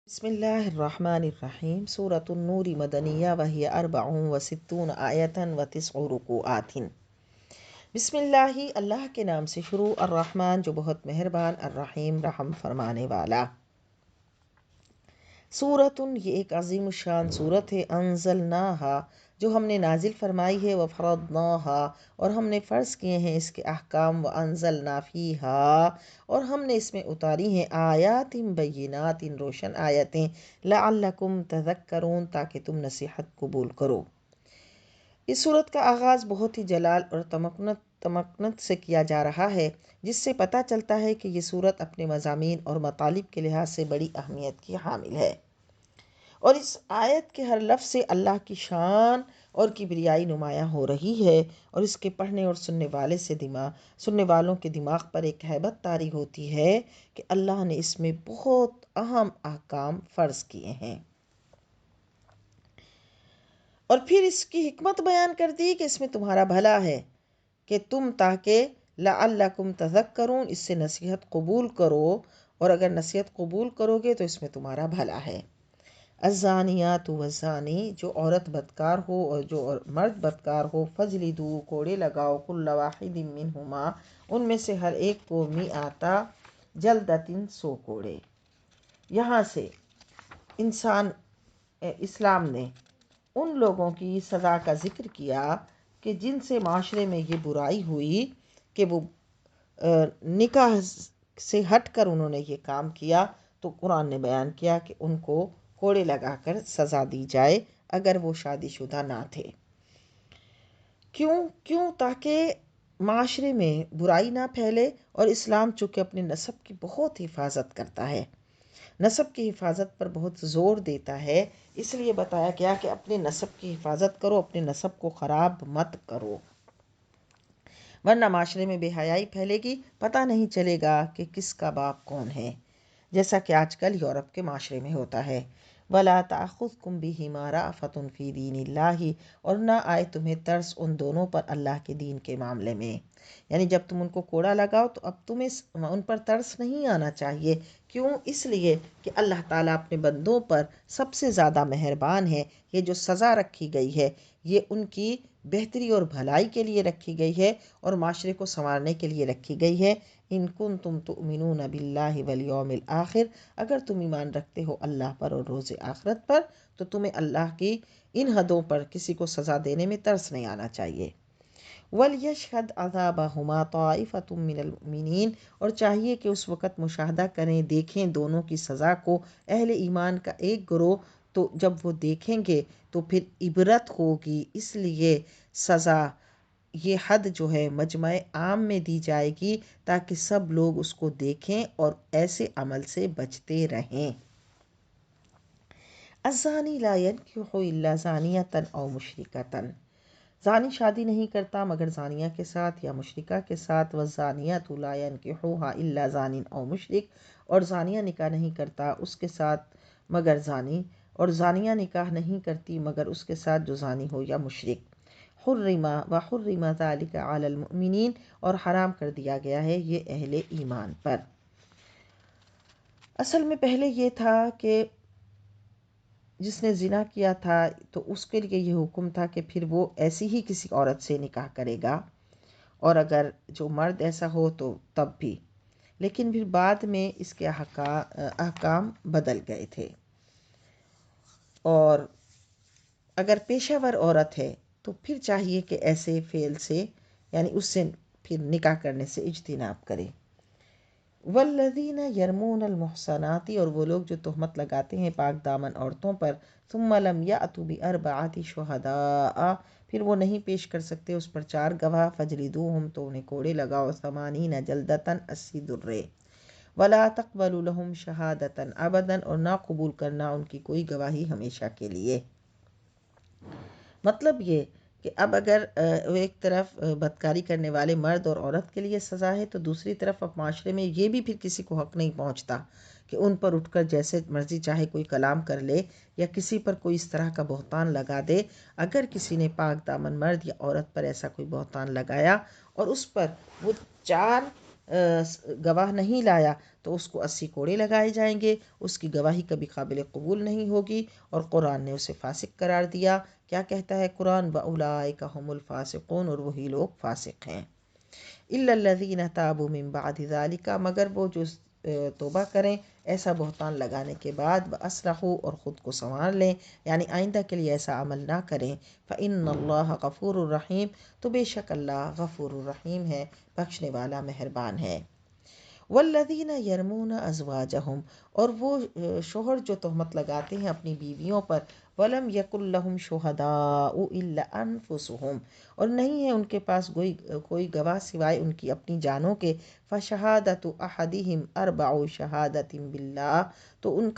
بسم اللہ الرحمن الرحیم سورۃ النور مدنیہ وہی 64 آیۃ و 9 رکوعات۔ بسم اللہ، اللہ کے نام سے شروع، الرحمن جو بہت مہربان، الرحیم رحم فرمانے والا۔ سورۃ یہ ایک عظیم الشان سورت ہے، انزلناہا جو ہم نے نازل فرمائی ہے، وفرضناہا اور ہم نے فرض کیے ہیں اس کے احکام، وانزلنا فیہا اور ہم نے اس میں اتاری ہیں آیات بینات روشن آیتیں، لعلکم تذکرون تاکہ تم نصیحت قبول کرو۔ اس صورت کا آغاز بہت ہی جلال اور تمکنت سے کیا جا رہا ہے، جس سے پتہ چلتا ہے کہ یہ صورت اپنے مضامین اور مطالب کے لحاظ سے بڑی اہمیت کی حامل ہے، اور اس آیت کے ہر لفظ سے اللہ کی شان اور کبریائی نمایاں ہو رہی ہے، اور اس کے پڑھنے اور سننے والوں کے دماغ پر ایک ہیبت طاری ہوتی ہے کہ اللہ نے اس میں بہت اہم احکام فرض کیے ہیں، اور پھر اس کی حکمت بیان کر دی کہ اس میں تمہارا بھلا ہے کہ تم تاکہ لعلکم تذکرون اس سے نصیحت قبول کرو، اور اگر نصیحت قبول کرو گے تو اس میں تمہارا بھلا ہے۔ الزانیات والزانی جو عورت بدکار ہو اور جو مرد بدکار ہو، فجلدوا کوڑے لگاؤ، کل واحد منہما ان میں سے ہر ایک کو، مئاتا جلدتن 100 کوڑے۔ یہاں سے اسلام نے ان لوگوں کی سزا کا ذکر کیا کہ جن سے معاشرے میں یہ برائی ہوئی کہ وہ نکاح سے ہٹ کر انہوں نے یہ کام کیا، تو قرآن نے بیان کیا کہ ان کو کوڑے لگا کر سزا دی جائے اگر وہ شادی شدہ نہ تھے۔ کیوں؟ تاکہ معاشرے میں برائی نہ پھیلے، اور اسلام چونکہ اپنے نسب کی بہت حفاظت کرتا ہے، نسب کی حفاظت پر بہت زور دیتا ہے، اس لیے بتایا گیا کہ اپنے نسب کی حفاظت کرو، اپنے نسب کو خراب مت کرو، ورنہ معاشرے میں بے حیائی پھیلے گی، پتہ نہیں چلے گا کہ کس کا باپ کون ہے، جیسا کہ آج کل یورپ کے معاشرے میں ہوتا ہے۔ وَلَا تَأْخُذْكُمْ بِهِمَا رَأْفَةٌ فِي دِينِ اللَّهِ اور نہ آئے تمہیں ترس ان دونوں پر اللہ کے دین کے معاملے میں، یعنی جب تم ان کو کوڑا لگاؤ تو اب تمہیں ان پر ترس نہیں آنا چاہیے۔ کیوں؟ اس لیے کہ اللہ تعالیٰ اپنے بندوں پر سب سے زیادہ مہربان ہے۔ یہ جو سزا رکھی گئی ہے یہ ان کی بہتری اور بھلائی کے لیے رکھی گئی ہے، اور معاشرے کو سنوارنے کے لیے رکھی گئی ہے۔ ان کنتم تؤمنون باللہ والیوم الآخر اگر تم ایمان رکھتے ہو اللہ پر اور روز آخرت پر، تو تمہیں اللہ کی ان حدوں پر کسی کو سزا دینے میں ترس نہیں آنا چاہیے۔ وَلْيَشْهَدْ عَذَابَهُمَا طَائِفَةٌ مِّنَ الْمُؤْمِنِينَ اور چاہیے کہ اس وقت مشاہدہ کریں، دیکھیں دونوں کی سزا کو اہل ایمان کا ایک گروہ، تو جب وہ دیکھیں گے تو پھر عبرت ہوگی، اس لیے سزا یہ حد جو ہے مجمع عام میں دی جائے گی تاکہ سب لوگ اس کو دیکھیں اور ایسے عمل سے بچتے رہیں۔ الزانی لا ينکح الا زانیۃ او مشرکۃ زانی شادی نہیں کرتا مگر زانیہ کے ساتھ یا مشرکہ کے ساتھ، والزانیۃ لا ينکحوها الا زان او مشرک اور زانیہ نکاح نہیں کرتا اس کے ساتھ مگر زانی، اور زانیہ نکاح نہیں کرتی مگر اس کے ساتھ جو زانی ہو یا مشرک۔ وحرم ذلک علی المؤمنین اور حرام کر دیا گیا ہے یہ اہل ایمان پر۔ اصل میں پہلے یہ تھا کہ جس نے زنا کیا تھا تو اس کے لیے یہ حکم تھا کہ پھر وہ ایسی ہی کسی عورت سے نکاح کرے گا، اور اگر جو مرد ایسا ہو تو تب بھی، لیکن پھر بعد میں اس کے احکام بدل گئے تھے، اور اگر پیشہ ور عورت ہے تو پھر چاہیے کہ ایسے فعل سے یعنی اس سے پھر نکاح کرنے سے اجتناب کرے۔ والذین یرمون المحصنات اور وہ لوگ جو تہمت لگاتے ہیں پاک دامن عورتوں پر، ثم لم یأتوا بأربعۃ شہداء پھر وہ نہیں پیش کر سکتے اس پر 4 گواہ، فجلدوہم تو انہیں کوڑے لگاؤ، 80 جلدتاً 80 درے، ولا تقبلوا لهم شہادۃ ابدا اور نہ قبول کرنا ان کی کوئی گواہی ہمیشہ کے لیے۔ مطلب یہ کہ اب اگر ایک طرف بدکاری کرنے والے مرد اور عورت کے لیے سزا ہے، تو دوسری طرف اب معاشرے میں یہ بھی پھر کسی کو حق نہیں پہنچتا کہ ان پر اٹھ کر جیسے مرضی چاہے کوئی کلام کر لے یا کسی پر کوئی اس طرح کا بہتان لگا دے۔ اگر کسی نے پاک دامن مرد یا عورت پر ایسا کوئی بہتان لگایا اور اس پر وہ 4 گواہ نہیں لایا تو اس کو 80 کوڑے لگائے جائیں گے، اس کی گواہی کبھی قابل قبول نہیں ہوگی۔ اور قرآن نے اسے فاسق قرار دیا۔ کیا کہتا ہے قرآن؟ وَأُولَٰئِكَ هُمُ الْفَاسِقُونَ، اور وہی لوگ فاسق ہیں۔ إِلَّا الَّذِينَ تَابُوا مِن بَعْدِ ذَلِكَ، مگر وہ جو توبہ کریں ایسا بہتان لگانے کے بعد، وَأَصْلَحُوا، اور خود کو سنوار لیں، یعنی آئندہ کے لیے ایسا عمل نہ کریں، فَإِنَّ اللَّهَ غَفُورٌ رَحِيمٌ، تو بے شک اللہ غفور الرحیم ہے، بخشنے والا مہربان ہے۔ والذین یرمون ازواجہم، اور وہ شوہر جو تہمت لگاتے ہیں اپنی بیویوں پر، ولم یکن لہم شہداء الا انفسہم، اور نہیں ہے ان کے پاس کوئی گواہ سوائے ان کی اپنی جانوں کے، فشہادت احدہم اربع شہادت باللہ، تو اس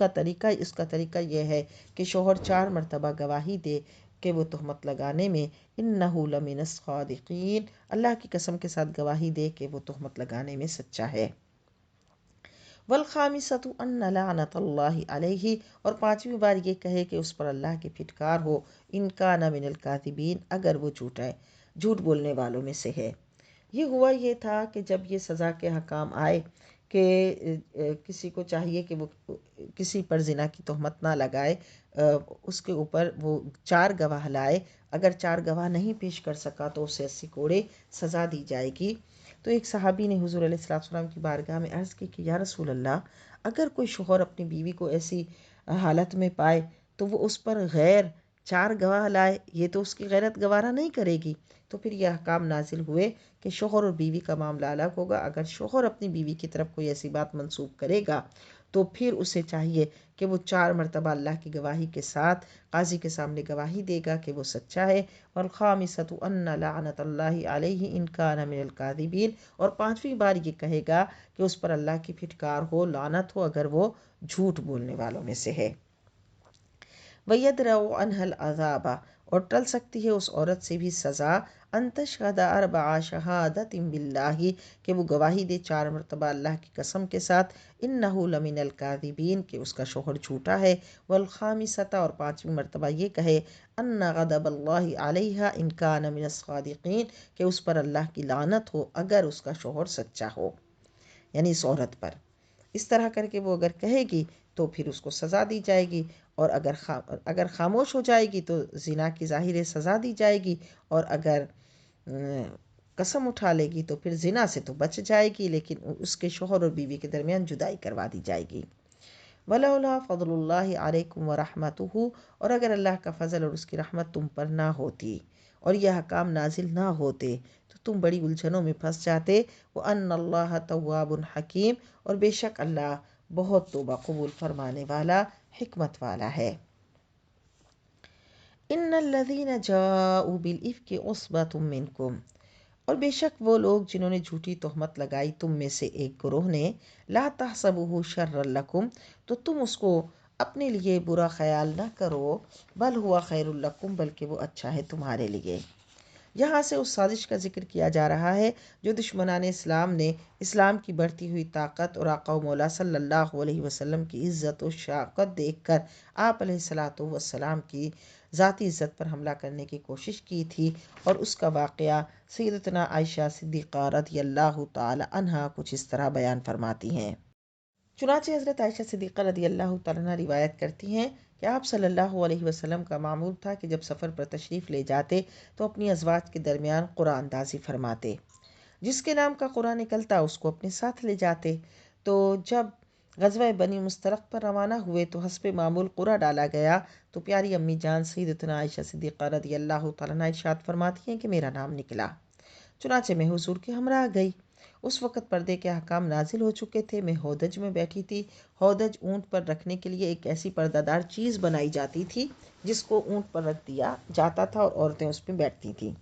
کا طریقہ یہ ہے کہ شوہر 4 مرتبہ گواہی دے کہ وہ تہمت لگانے میں، انہ لمن الصادقین، اللہ کی قسم کے ساتھ گواہی دے کہ وہ تہمت لگانے میں سچا ہے۔ والخامسۃ ان لعنت اللہ علیہ، اور 5ویں بار یہ کہے کہ اس پر اللہ کی پھٹکار ہو، ان کان من الکاذبین، اگر وہ جھوٹ بولنے والوں میں سے ہے۔ یہ تھا کہ جب یہ سزا کے حکام آئے کہ کسی کو چاہیے کہ وہ کسی پر زنا کی تہمت نہ لگائے، اس کے اوپر وہ 4 گواہ لائے، اگر 4 گواہ نہیں پیش کر سکا تو اسے 80 کوڑے سزا دی جائے گی۔ تو ایک صحابی نے حضور علیہ السلام کی بارگاہ میں عرض کی کہ یا رسول اللہ، اگر کوئی شوہر اپنی بیوی کو ایسی حالت میں پائے تو وہ اس پر غیر 4 گواہ لائے، یہ تو اس کی غیرت گوارا نہیں کرے گی۔ تو پھر یہ احکام نازل ہوئے کہ شوہر اور بیوی کا معاملہ الگ ہوگا۔ اگر شوہر اپنی بیوی کی طرف کوئی ایسی بات منسوب کرے گا تو پھر اسے چاہیے کہ وہ 4 مرتبہ اللہ کی گواہی کے ساتھ قاضی کے سامنے گواہی دے گا کہ وہ سچا ہے۔ والخامسۃ ان لعنت اللہ علیہ ان کان من الکاذبین، اور 5ویں بار یہ کہے گا کہ اس پر اللہ کی پھٹکار ہو، لعنت ہو، اگر وہ جھوٹ بولنے والوں میں سے ہے۔ وَيَدْرَأُ عَنْهَا الْعَذَابَ، اور ٹل سکتی ہے اس عورت سے بھی سزا، ان تشہد 4 شہادت باللہ، کہ وہ گواہی دے 4 مرتبہ اللہ کی قسم کے ساتھ، انہ لمن الکاذبین، کہ اس کا شوہر جھوٹا ہے۔ والخامسۃ، اور 5ویں مرتبہ یہ کہے، ان غضب اللہ علیہا ان کان من الصادقین، کہ اس پر اللہ کی لعنت ہو اگر اس کا شوہر سچا ہو، یعنی اس عورت پر۔ اس طرح کر کے وہ اگر کہے گی تو پھر اس کو سزا دی جائے گی، اور اگر خاموش ہو جائے گی تو زنا کی ظاہر سزا دی جائے گی، اور اگر قسم اٹھا لے گی تو پھر زنا سے تو بچ جائے گی، لیکن اس کے شوہر اور بیوی کے درمیان جدائی کروا دی جائے گی۔ وَلَوْلَا فَضْلُ اللَّهِ عَلَيْكُمْ وَرَحْمَتُهُ، اور اگر اللہ کا فضل اور اس کی رحمت تم پر نہ ہوتی اور یہ حکام نازل نہ ہوتے تو تم بڑی الجھنوں میں پھنس جاتے۔ وَأَنَّ اللَّهَ تَوَّابٌ حَكِيمٌ، اور بے شک اللہ بہت توبہ قبول فرمانے والا، حکمت والا ہے۔ ان الذین جاؤوا بالافک عصبۃ منکم، اور بے شک وہ لوگ جنہوں نے جھوٹی تہمت لگائی تم میں سے ایک گروہ نے، لا تحسبوہ شرا لکم، تو تم اس کو اپنے لیے برا خیال نہ کرو، بل ہوا خیر لکم، بلکہ وہ اچھا ہے تمہارے لیے۔ یہاں سے اس سازش کا ذکر کیا جا رہا ہے جو دشمنان اسلام نے اسلام کی بڑھتی ہوئی طاقت اور آقا و مولا صلی اللہ علیہ وسلم کی عزت و شوکت دیکھ کر آپ علیہ الصلاۃ والسلام کی ذاتی عزت پر حملہ کرنے کی کوشش کی تھی، اور اس کا واقعہ سیدتنا عائشہ صدیقہ رضی اللہ تعالی عنہا کچھ اس طرح بیان فرماتی ہیں۔ چنانچہ حضرت عائشہ صدیقہ رضی اللہ تعالیٰ عنہ روایت کرتی ہیں کہ آپ صلی اللہ علیہ وسلم کا معمول تھا کہ جب سفر پر تشریف لے جاتے تو اپنی ازواج کے درمیان قرآن اندازی فرماتے، جس کے نام کا قرآن نکلتا اس کو اپنے ساتھ لے جاتے۔ تو جب غزوہ بنی مستلق پر روانہ ہوئے تو حسب معمول قرآن ڈالا گیا، تو پیاری امی جان سیدتنا عائشہ صدیقہ رضی اللہ تعالیٰ عنہ ارشاد فرماتی ہیں کہ میرا نام نکلا، چنانچہ میں حضور کے ہمراہ گئی۔ اس وقت پردے کے احکام نازل ہو چکے تھے، میں ہودج میں بیٹھی تھی۔ ہودج اونٹ پر رکھنے کے لیے ایک ایسی پردہ دار چیز بنائی جاتی تھی جس کو اونٹ پر رکھ دیا جاتا تھا اور عورتیں اس پہ بیٹھتی تھیں۔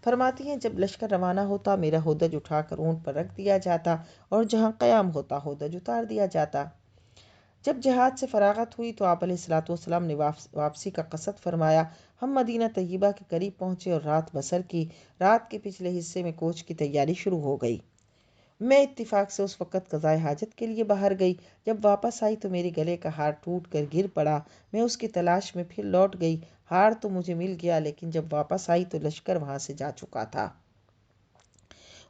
فرماتی ہیں جب لشکر روانہ ہوتا میرا ہودج اٹھا کر اونٹ پر رکھ دیا جاتا اور جہاں قیام ہوتا ہودج اتار دیا جاتا۔ جب جہاد سے فراغت ہوئی تو آپ علیہ الصلوۃ والسلام نے واپسی کا قصد فرمایا۔ ہم مدینہ طیبہ کے قریب پہنچے اور رات بسر کی۔ رات کے پچھلے حصے میں کوچ کی تیاری شروع ہو گئی۔ میں اتفاق سے اس وقت قضائے حاجت کے لیے باہر گئی۔ جب واپس آئی تو میرے گلے کا ہار ٹوٹ کر گر پڑا۔ میں اس کی تلاش میں پھر لوٹ گئی۔ ہار تو مجھے مل گیا، لیکن جب واپس آئی تو لشکر وہاں سے جا چکا تھا۔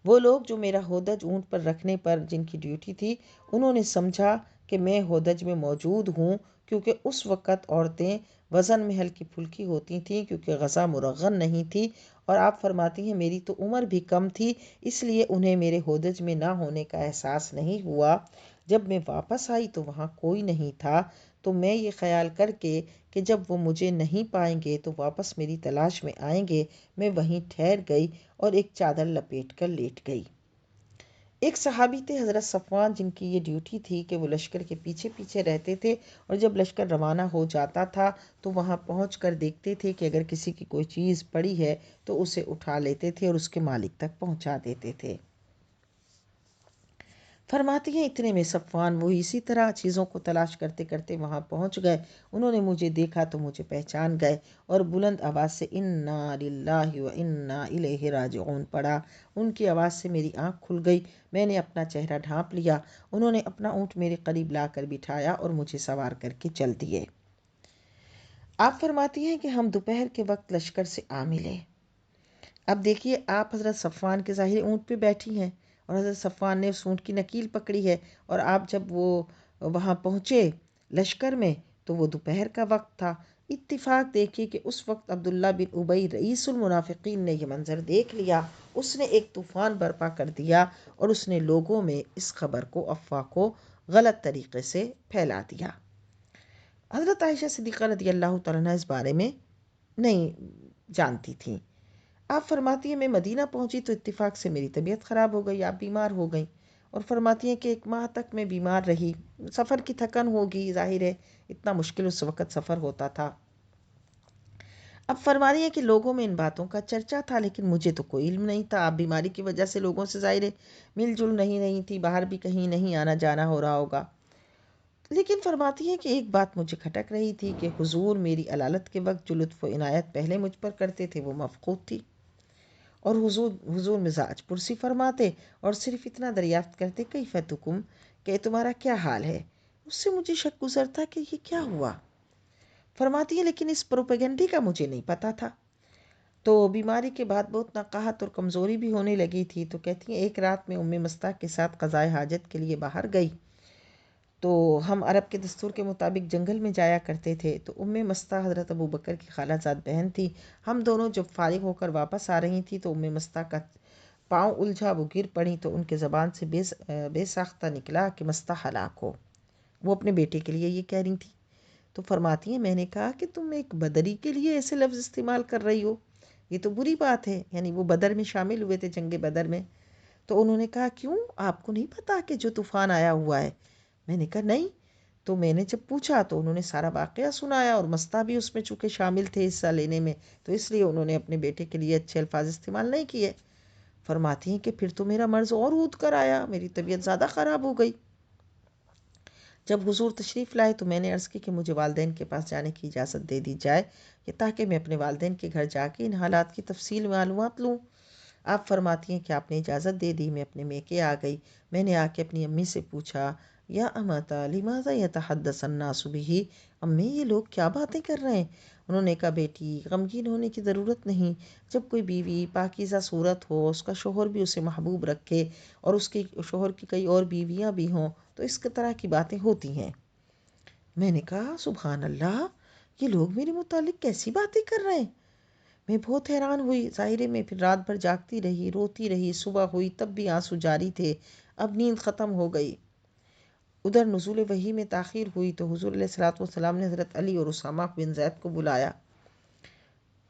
وہ لوگ جو میرا ہودج اونٹ پر رکھنے پر جن کی ڈیوٹی تھی، انہوں نے سمجھا کہ میں ہودج میں موجود ہوں، کیونکہ اس وقت عورتیں وزن میں ہلکی پھلکی ہوتی تھیں کیونکہ غذا مرغن نہیں تھی، اور آپ فرماتی ہیں میری تو عمر بھی کم تھی، اس لیے انہیں میرے ہودج میں نہ ہونے کا احساس نہیں ہوا۔ جب میں واپس آئی تو وہاں کوئی نہیں تھا، تو میں یہ خیال کر کے کہ جب وہ مجھے نہیں پائیں گے تو واپس میری تلاش میں آئیں گے، میں وہیں ٹھہر گئی اور ایک چادر لپیٹ کر لیٹ گئی۔ ایک صحابی تھے حضرت صفوان، جن کی یہ ڈیوٹی تھی کہ وہ لشکر کے پیچھے پیچھے رہتے تھے، اور جب لشکر روانہ ہو جاتا تھا تو وہاں پہنچ کر دیکھتے تھے کہ اگر کسی کی کوئی چیز پڑی ہے تو اسے اٹھا لیتے تھے اور اس کے مالک تک پہنچا دیتے تھے۔ فرماتی ہیں اتنے میں صفوان وہ اسی طرح چیزوں کو تلاش کرتے کرتے وہاں پہنچ گئے، انہوں نے مجھے دیکھا تو مجھے پہچان گئے اور بلند آواز سے انا للہ و انا الیہ راجعون پڑھا۔ ان کی آواز سے میری آنکھ کھل گئی، میں نے اپنا چہرہ ڈھانپ لیا، انہوں نے اپنا اونٹ میرے قریب لا کر بٹھایا اور مجھے سوار کر کے چل دیے۔ آپ فرماتی ہیں کہ ہم دوپہر کے وقت لشکر سے آ ملے۔ اب دیکھیے، آپ حضرت صفوان کے ظاہر اونٹ پہ بیٹھی ہیں اور حضرت صفوان نے اس اونٹ کی نکیل پکڑی ہے، اور آپ جب وہ وہاں پہنچے لشکر میں تو وہ دوپہر کا وقت تھا۔ اتفاق دیکھیے کہ اس وقت عبداللہ بن ابی رئیس المنافقین نے یہ منظر دیکھ لیا، اس نے ایک طوفان برپا کر دیا اور اس نے لوگوں میں اس خبر کو، افواہ کو غلط طریقے سے پھیلا دیا۔ حضرت عائشہ صدیقہ رضی اللہ تعالیٰ عنہ اس بارے میں نہیں جانتی تھیں۔ آپ فرماتی ہیں میں مدینہ پہنچی تو اتفاق سے میری طبیعت خراب ہو گئی، آپ بیمار ہو گئیں، اور فرماتی ہیں کہ 1 ماہ تک میں بیمار رہی، سفر کی تھکن ہوگی، ظاہر ہے اتنا مشکل اس وقت سفر ہوتا تھا۔ اب فرما رہی ہے کہ لوگوں میں ان باتوں کا چرچا تھا لیکن مجھے تو کوئی علم نہیں تھا۔ آپ بیماری کی وجہ سے لوگوں سے ظاہر ہے مل جل نہیں تھی، باہر بھی کہیں نہیں آنا جانا ہو رہا ہوگا، لیکن فرماتی ہے کہ ایک بات مجھے کھٹک رہی تھی کہ حضور میری علالت کے وقت جو لطف و عنایت پہلے مجھ پر کرتے تھے وہ مفقود تھی، اور حضور مزاج پرسی فرماتے اور صرف اتنا دریافت کرتے کیف تکم، کہ تمہارا کیا حال ہے۔ اس سے مجھے شک گزرتا کہ یہ کیا ہوا۔ فرماتی ہے لیکن اس پروپیگنڈے کا مجھے نہیں پتا تھا۔ تو بیماری کے بعد بہت نقاہت اور کمزوری بھی ہونے لگی تھی، تو کہتی ہیں ایک رات میں مستاق کے ساتھ قضائے حاجت کے لیے باہر گئی، تو ہم عرب کے دستور کے مطابق جنگل میں جایا کرتے تھے، تو مستاق حضرت ابو بکر کی خالہ زاد بہن تھی۔ ہم دونوں جب فارغ ہو کر واپس آ رہی تھی تو مستاق کا پاؤں الجھا، وہ گر پڑی، تو ان کے زبان سے بے ساختہ نکلا کہ مستاق ہلاک ہو۔ وہ اپنے بیٹے کے لیے یہ کہہ رہی تھی۔ تو فرماتی ہیں میں نے کہا کہ تم ایک بدری کے لیے ایسے لفظ استعمال کر رہی ہو، یہ تو بری بات ہے، یعنی وہ بدر میں شامل ہوئے تھے، جنگ بدر میں۔ تو انہوں نے کہا کیوں، آپ کو نہیں پتا کہ جو طوفان آیا ہوا ہے؟ میں نے کہا نہیں۔ تو میں نے جب پوچھا تو انہوں نے سارا واقعہ سنایا، اور مستہ بھی اس میں چونکہ شامل تھے حصہ لینے میں، تو اس لیے انہوں نے اپنے بیٹے کے لیے اچھے الفاظ استعمال نہیں کیے۔ فرماتی ہیں کہ پھر تو میرا مرض اور اود کر آیا، میری طبیعت زیادہ خراب ہو گئی۔ جب حضور تشریف لائے تو میں نے عرض کی کہ مجھے والدین کے پاس جانے کی اجازت دے دی جائے، کہ تاکہ میں اپنے والدین کے گھر جا کے ان حالات کی تفصیل معلومات لوں۔ آپ فرماتی ہیں کہ آپ نے اجازت دے دی، میں اپنے میکے آ گئی۔ میں نے آ کے اپنی امی سے پوچھا یا امتا لماذا یتحدث الناس بہ، امی یہ لوگ کیا باتیں کر رہے ہیں؟ انہوں نے کہا بیٹی غمگین ہونے کی ضرورت نہیں، جب کوئی بیوی پاکیزہ صورت ہو، اس کا شوہر بھی اسے محبوب رکھے اور اس کے شوہر کی کئی اور بیویاں بھی ہوں تو اس طرح کی باتیں ہوتی ہیں۔ میں نے کہا سبحان اللہ، یہ لوگ میرے متعلق کیسی باتیں کر رہے ہیں۔ میں بہت حیران ہوئی، ظاہر میں پھر رات بھر جاگتی رہی، روتی رہی، صبح ہوئی تب بھی آنسو جاری تھے، اب نیند ختم ہو گئی۔ ادھر نزول وحی میں تاخیر ہوئی تو حضور علیہ الصلوۃ والسلام نے حضرت علی اور اسامہ بن زید کو بلایا۔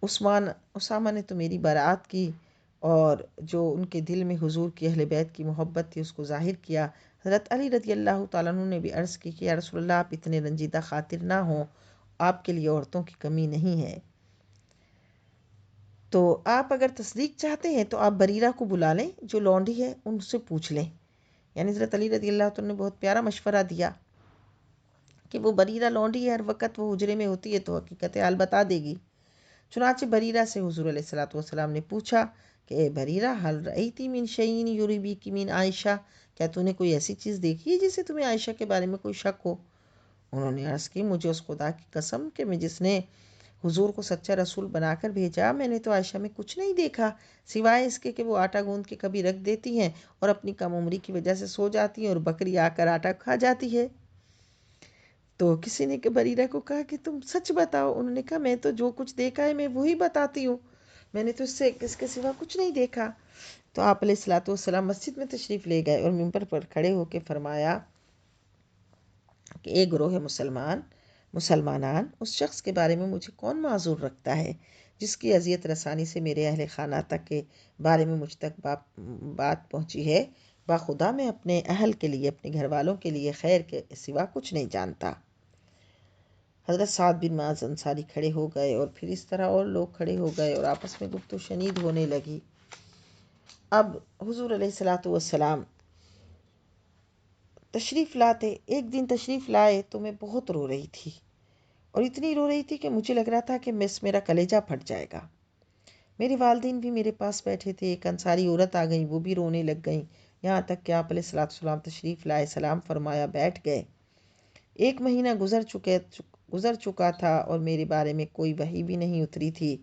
اسامہ نے تو میری برات کی اور جو ان کے دل میں حضور کی اہل بیت کی محبت تھی اس کو ظاہر کیا۔ حضرت علی رضی اللہ تعالیٰ عنہ نے بھی عرض کی کہ یا رسول اللہ آپ اتنے رنجیدہ خاطر نہ ہوں، آپ کے لیے عورتوں کی کمی نہیں ہے، تو آپ اگر تصدیق چاہتے ہیں تو آپ بریرہ کو بلا لیں، جو لونڈی ہے ان سے پوچھ لیں۔ یعنی حضرت علی رضی اللہ عنہ نے بہت پیارا مشورہ دیا کہ وہ بریرہ لونڈی ہے، ہر وقت وہ حجرے میں ہوتی ہے تو حقیقت حال بتا دے گی۔ چنانچہ بریرہ سے حضور علیہ الصلوۃ والسلام نے پوچھا کہ اے بریرہ حل رأیتی من شیئن یریبکی من عائشہ، کیا تو نے کوئی ایسی چیز دیکھی ہے جسے تمہیں عائشہ کے بارے میں کوئی شک ہو؟ انہوں نے عرض کی مجھے اس خدا کی قسم کہ میں جس نے حضور کو سچا رسول بنا کر بھیجا، میں نے تو عائشہ میں کچھ نہیں دیکھا سوائے اس کے کہ وہ آٹا گوندھ کے کبھی رکھ دیتی ہیں اور اپنی کم عمری کی وجہ سے سو جاتی ہیں اور بکری آ کر آٹا کھا جاتی ہے۔ تو کسی نے کہ بریرہ کو کہا کہ تم سچ بتاؤ۔ انہوں نے کہا میں تو جو کچھ دیکھا ہے میں وہی بتاتی ہوں، میں نے تو اس کے سوا کچھ نہیں دیکھا۔ تو آپ علیہ الصلوۃ والسلام مسجد میں تشریف لے گئے اور ممبر پر کھڑے ہو کے فرمایا کہ ایک گروہ مسلمانان اس شخص کے بارے میں مجھے کون معذور رکھتا ہے جس کی اذیت رسانی سے میرے اہل خانہ تک کے بارے میں مجھ تک بات پہنچی ہے۔ باخدا میں اپنے اہل کے لیے، اپنے گھر والوں کے لیے خیر کے سوا کچھ نہیں جانتا۔ حضرت سعد بن معاذ انصاری کھڑے ہو گئے اور پھر اس طرح اور لوگ کھڑے ہو گئے اور آپس میں گفتگو شنید ہونے لگی۔ اب حضور علیہ الصلوۃ والسلام تشریف لاتے، ایک دن تشریف لائے تو میں بہت رو رہی تھی اور اتنی رو رہی تھی کہ مجھے لگ رہا تھا کہ میرا کلیجہ پھٹ جائے گا۔ میرے والدین بھی میرے پاس بیٹھے تھے، ایک انصاری عورت آ گئیں، وہ بھی رونے لگ گئیں، یہاں تک کہ آپ علیہ الصلوۃ والسلام تشریف لائے، سلام فرمایا، بیٹھ گئے۔ ایک مہینہ گزر چکا تھا اور میرے بارے میں کوئی وحی بھی نہیں اتری تھی۔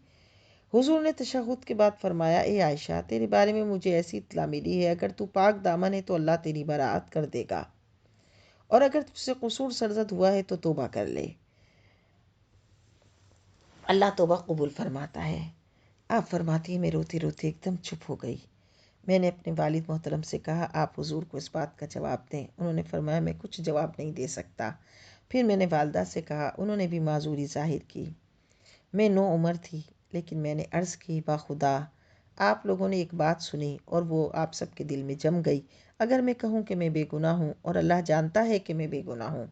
حضور نے تشہد کے بعد فرمایا، اے عائشہ، تیرے بارے میں مجھے ایسی اطلاع ملی ہے، اگر تو پاک دامن ہے تو اللہ تیری برات کر دے گا، اور اگر تجھ سے قصور سرزد ہوا ہے تو توبہ کر لے، اللہ توبہ قبول فرماتا ہے۔ آپ فرماتی ہیں میں روتی روتی ایک دم چپ ہو گئی۔ میں نے اپنے والد محترم سے کہا آپ حضور کو اس بات کا جواب دیں۔ انہوں نے فرمایا میں کچھ جواب نہیں دے سکتا۔ پھر میں نے والدہ سے کہا، انہوں نے بھی معذوری ظاہر کی۔ میں 9 عمر تھی، لیکن میں نے عرض کی باخدا آپ لوگوں نے ایک بات سنی اور وہ آپ سب کے دل میں جم گئی۔ اگر میں کہوں کہ میں بے گناہ ہوں اور اللہ جانتا ہے کہ میں بے گناہ ہوں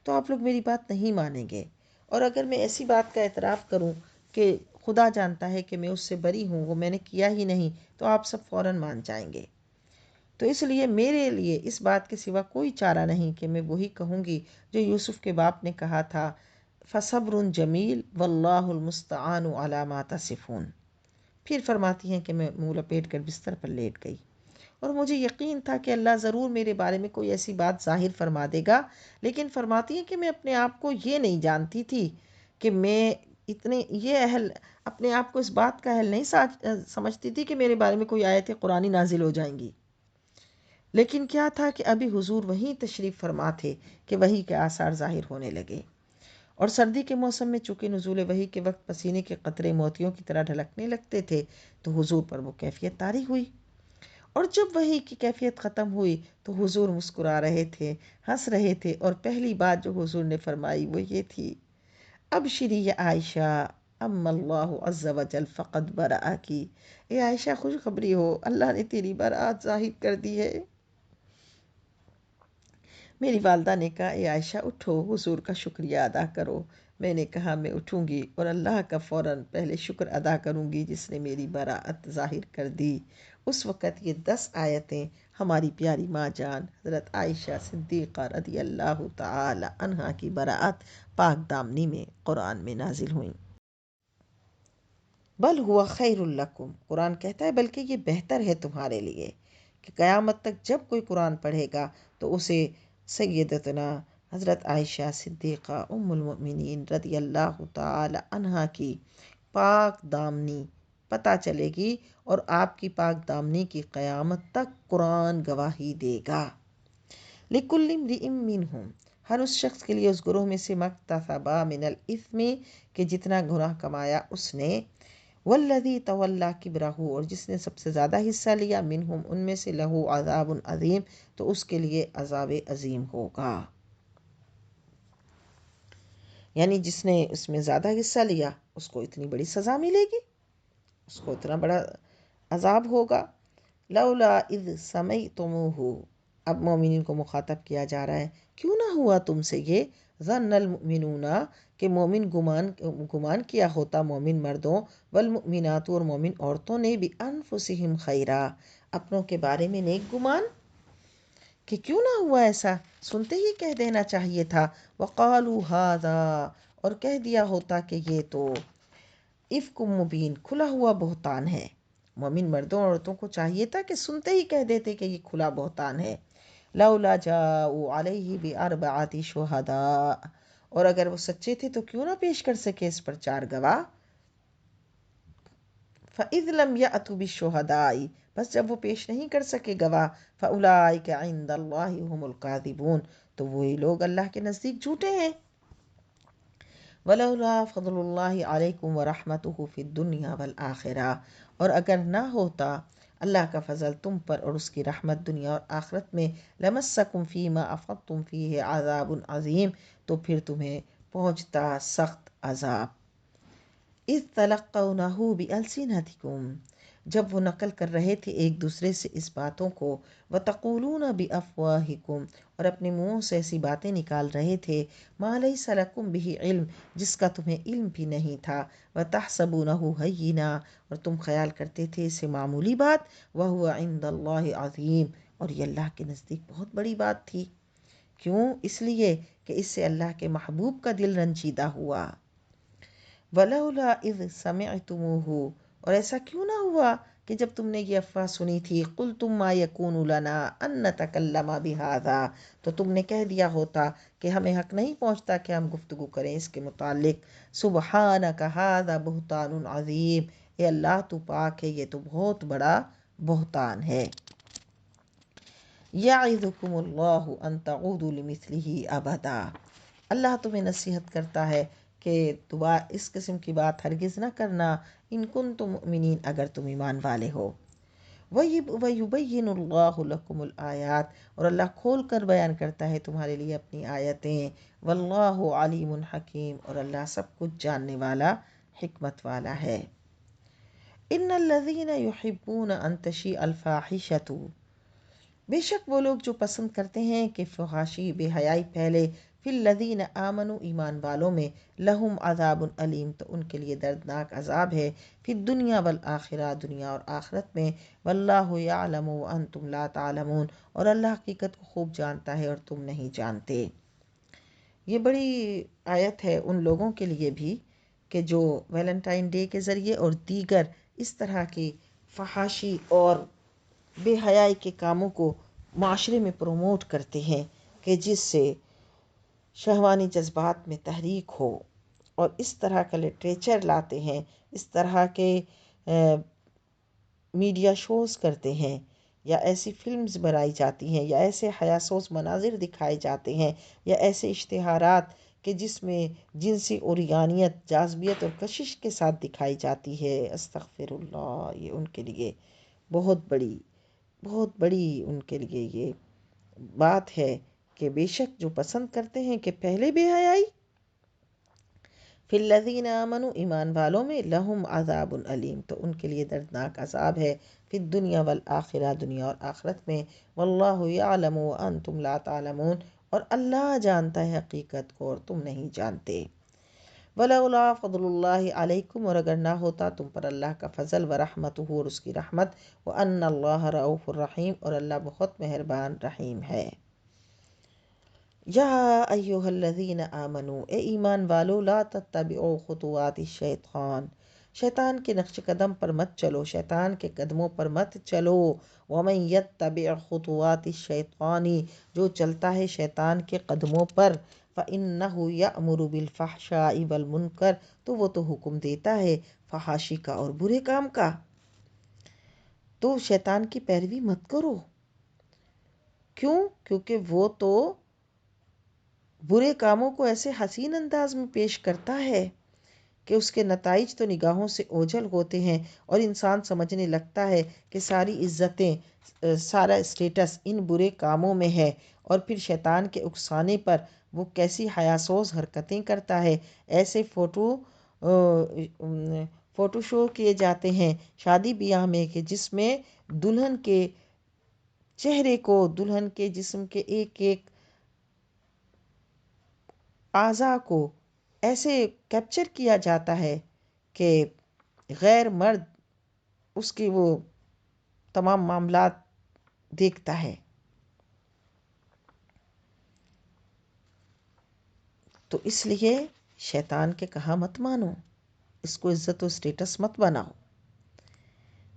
تو آپ لوگ میری بات نہیں مانیں گے، اور اگر میں ایسی بات کا اعتراف کروں کہ خدا جانتا ہے کہ میں اس سے بری ہوں، وہ میں نے کیا ہی نہیں، تو آپ سب فوراً مان جائیں گے۔ تو اس لیے میرے لیے اس بات کے سوا کوئی چارہ نہیں کہ میں وہی کہوں گی جو یوسف کے باپ نے کہا تھا، فصبر جمیل واللہ المستعان علی ما تصفون۔ پھر فرماتی ہیں کہ میں منہ لپیٹ کر بستر پر لیٹ گئی اور مجھے یقین تھا کہ اللہ ضرور میرے بارے میں کوئی ایسی بات ظاہر فرما دے گا، لیکن فرماتی ہیں کہ میں اپنے آپ کو یہ نہیں جانتی تھی کہ میں اپنے آپ کو اس بات کا اہل نہیں سمجھتی تھی کہ میرے بارے میں کوئی آیت قرآنی نازل ہو جائیں گی۔ لیکن کیا تھا کہ ابھی حضور وہیں تشریف فرما تھے کہ وحی کے آثار ظاہر ہونے لگے، اور سردی کے موسم میں چونکہ نزول وحی کے وقت پسینے کے قطرے موتیوں کی طرح ڈھلکنے لگتے تھے تو حضور پر وہ کیفیت طاری ہوئی، اور جب وحی کی کیفیت ختم ہوئی تو حضور مسکرا رہے تھے، ہنس رہے تھے، اور پہلی بات جو حضور نے فرمائی وہ یہ تھی، ابشری یا عائشہ ام اللہ عز وجل فقد برآ کی، اے عائشہ خوشخبری ہو، اللہ نے تیری برات ظاہر کر دی ہے۔ میری والدہ نے کہا، اے عائشہ اٹھو، حضور کا شکریہ ادا کرو۔ میں نے کہا میں اٹھوں گی اور اللہ کا فوراً پہلے شکر ادا کروں گی جس نے میری براعت ظاہر کر دی۔ اس وقت یہ 10 آیتیں ہماری پیاری ماں جان حضرت عائشہ صدیقہ رضی اللہ تعالی عنہا کی براعت پاک دامنی میں قرآن میں نازل ہوئیں۔ بل ہوا خیر لکم، قرآن کہتا ہے بلکہ یہ بہتر ہے تمہارے لیے کہ قیامت تک جب کوئی قرآن پڑھے گا تو اسے سیدتنا حضرت عائشہ صدیقہ ام المؤمنین رضی اللہ تعالی عنہا کی پاک دامنی پتہ چلے گی، اور آپ کی پاک دامنی کی قیامت تک قرآن گواہی دے گا۔ لِكُلِّ امْرِئٍ مِّنْهُمْ، ہر اس شخص کے لیے اس گروہ میں سے مکتسب من الاثم، کہ جتنا گناہ کمایا اس نے، والذی تولی کبرہ، اور جس نے سب سے زیادہ حصہ لیا، منہم ان میں سے، لہو عذاب عظیم، تو اس کے لیے عذاب عظیم ہوگا۔ یعنی جس نے اس میں زیادہ حصہ لیا اس کو اتنی بڑی سزا ملے گی، اس کو اتنا بڑا عذاب ہوگا۔ لولا اذ سمیعتموہ، اب مومنین کو مخاطب کیا جا رہا ہے، کیوں نہ ہوا تم سے یہ، ظن المؤمنون، کہ مومن گمان کیا ہوتا مومن مردوں، والمؤمنات، اور مومن عورتوں نے، بانفسہم خیرا، اپنوں کے بارے میں نیک گمان، کہ کیوں نہ ہوا ایسا، سنتے ہی کہہ دینا چاہیے تھا، وقالوا ھذا، اور کہہ دیا ہوتا کہ یہ تو افک مبین، کھلا ہوا بہتان ہے۔ مومن مردوں اور عورتوں کو چاہیے تھا کہ سنتے ہی کہہ دیتے کہ یہ کھلا بہتان ہے۔ لولا جاؤ علیہ باربعۃ شہداء، اور اگر وہ سچے تھے تو کیوں نہ پیش کر سکے اس پر 4 گواہ. فَإِذْ لَمْ يَأْتُوا بِالشُّهَدَاءِ بس جب وہ پیش نہیں کر سکے گواہ فَأُولَٰئِكَ عِندَ اللَّهِ هُمُ الْكَاذِبُونَ تو وہی لوگ اللہ کے نزدیک جھوٹے ہیں. وَلَوْلَا فَضْلُ اللَّهِ عَلَيْكُمْ وَرَحْمَتُهُ فِي الدُّنْيَا وَالْآخِرَةِ اور اگر نہ ہوتا اللہ کا فضل تم پر اور اس کی رحمت دنیا اور آخرت میں لَمَسَّكُمْ فِي مَا أَفَضْتُمْ فِيهِ عَذَابٌ عَظِيمٌ تو پھر تمہیں پہنچتا سخت عذاب. اذ تلقونہ بألسنتکم جب وہ نقل کر رہے تھے ایک دوسرے سے اس باتوں کو وتقولون بافواہکم اور اپنے منہوں سے ایسی باتیں نکال رہے تھے ما لیس لکم بہ علم جس کا تمہیں علم بھی نہیں تھا وتحسبونہ ہینا اور تم خیال کرتے تھے اسے معمولی بات وہو عند اللہ عظیم اور یہ اللہ کے نزدیک بہت بڑی بات تھی. کیوں؟ اس لیے کہ اس سے اللہ کے محبوب کا دل رنجیدہ ہوا. وَلَوْلَا إِذْ سَمِعْتُمُوهُ اور ایسا کیوں نہ ہوا کہ جب تم نے یہ افواہ سنی تھی قُلْتُمْ مَا يَكُونُ لَنَا أَن نَّتَكَلَّمَ بِهَٰذَا تو تم نے کہہ دیا ہوتا کہ ہمیں حق نہیں پہنچتا کہ ہم گفتگو کریں اس کے متعلق. سُبْحَانَكَ هَٰذَا بُهْتَانٌ عَظِيمٌ اے اللہ تو پاک ہے یہ تو بہت بڑا بہتان ہے. یعظکم اللہ ان تعودوا لمثلہ ابدا اللہ تمہیں نصیحت کرتا ہے کہ اس قسم کی بات ہرگز نہ کرنا ان کنتم مؤمنین اگر تم ایمان والے ہو. وَيُبَيِّنُ اللَّهُ لَكُمُ الْآيَاتِ اور اللہ کھول کر بیان کرتا ہے تمہارے لیے اپنی آیتیں. واللہ علیم حکیم اور اللہ سب کچھ جاننے والا حکمت والا ہے. ان الذین یحبون ان تشیع الفاحشۃ بے شک وہ لوگ جو پسند کرتے ہیں کہ فحاشی بے حیائی پھیلے فی الذین آمنوا ایمان والوں میں لہم عذاب علیم تو ان کے لیے دردناک عذاب ہے فی الدنیا والآخرہ دنیا اور آخرت میں. واللہ یعلم وانتم لا تعلمون اور اللہ حقیقت کو خوب جانتا ہے اور تم نہیں جانتے. یہ بڑی آیت ہے ان لوگوں کے لیے بھی کہ جو ویلنٹائن ڈے کے ذریعے اور دیگر اس طرح کی فحاشی اور بے حیائی کے کاموں کو معاشرے میں پروموٹ کرتے ہیں کہ جس سے شہوانی جذبات میں تحریک ہو اور اس طرح کا لٹریچر لاتے ہیں اس طرح کے میڈیا شوز کرتے ہیں یا ایسی فلمز بنائی جاتی ہیں یا ایسے حیاسوز مناظر دکھائے جاتے ہیں یا ایسے اشتہارات کہ جس میں جنسی اوریانیت جاذبیت اور کشش کے ساتھ دکھائی جاتی ہے. استغفر اللہ یہ ان کے لیے بہت بڑی ان کے لیے یہ بات ہے کہ بے شک جو پسند کرتے ہیں کہ پہلے بے حیائی فی الذین آمنوا ایمان والوں میں لہم عذاب علیم تو ان کے لیے دردناک عذاب ہے فی الدنیا والآخرہ دنیا اور آخرت میں. واللہ یعلم وانتم لا تعلمون اور اللہ جانتا ہے حقیقت کو اور تم نہیں جانتے. ولولا فضل اللہ علیکم اور اگر نہ ہوتا تم پر اللہ کا فضل ورحمتہ اور اس کی رحمت وان اللہ رؤوف الرحیم اور اللہ بہت مہربان رحیم ہے. یا ایہا الذین آمنوا اے ایمان والو لا تتبعوا خطوات الشیطان شیطان کے نقش قدم پر مت چلو شیطان کے قدموں پر مت چلو. ومن یتبع خطوات الشیطان جو چلتا ہے شیطان کے قدموں پر فإنہ یأمر بالفحشاء والمنکر تو وہ تو حکم دیتا ہے فحاشی کا اور برے کام کا. تو شیطان کی پیروی مت کرو. کیوں؟ کیونکہ وہ تو برے کاموں کو ایسے حسین انداز میں پیش کرتا ہے کہ اس کے نتائج تو نگاہوں سے اوجھل ہوتے ہیں اور انسان سمجھنے لگتا ہے کہ ساری عزتیں سارا اسٹیٹس ان برے کاموں میں ہے. اور پھر شیطان کے اکسانے پر وہ کیسی حیاسوز حرکتیں کرتا ہے. ایسے فوٹو شو کیے جاتے ہیں شادی بیاہ میں کہ جس میں دلہن کے چہرے کو دلہن کے جسم کے ایک ایک اعضاء کو ایسے کیپچر کیا جاتا ہے کہ غیر مرد اس کی وہ تمام معاملات دیکھتا ہے. تو اس لیے شیطان کے کہا مت مانو اس کو عزت و اسٹیٹس مت بناؤ.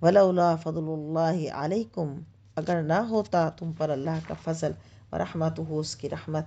ولولا فضل اللہ علیکم اگر نہ ہوتا تم پر اللہ کا فضل ورحمتہ اس کی رحمت